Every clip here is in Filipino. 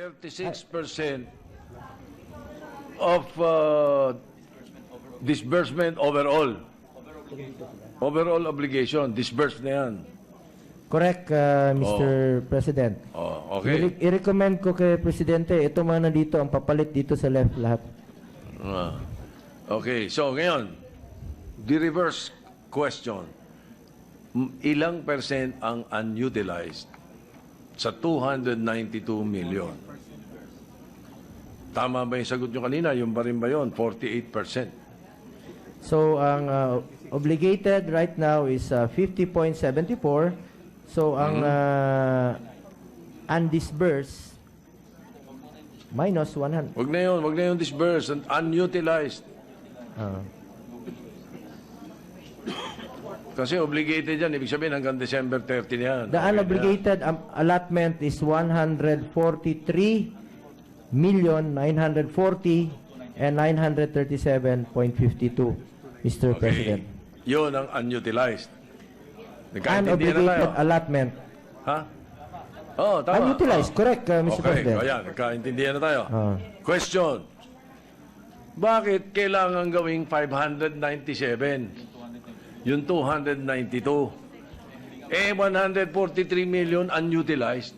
36% of disbursement overall. Overall obligation, disbursed na yan. Correct, Mr. President. Oh, okay. I-recommend ko kay Presidente, ito mga nandito, ang papalit dito sa left lahat. Okay, so ngayon, the reverse question. Ilang percent ang unutilized sa 292 million? Tama ba yung sagot nyo kanina? Yung ba rin ba yun? 48%. So, ang obligated right now is 50.74. So, ang undisbursed minus 100. Wag na yun disbursed, unutilized. Kasi obligated yan, ibig sabihin hanggang December 30 na yan. The unobligated allotment is 143,940 and 937.52, Mr. President. Yun ang unutilized. Nagkaintindihan na tayo. Unobligated allotment. Ha? Oo, tama. Unutilized, correct, Mr. President. Okay, ayan, nagkaintindihan na tayo. Question. Bakit kailangan gawing 597? Yung 292. 143 million unutilized.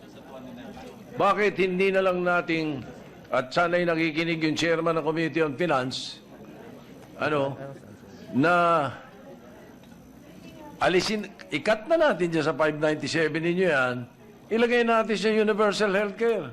Bakit hindi na lang nating, at sana'y nakikinig yung chairman ng Committee on Finance, na alisin, ikat na natin dyan sa 597 ninyo yan, ilagay natin sa universal healthcare.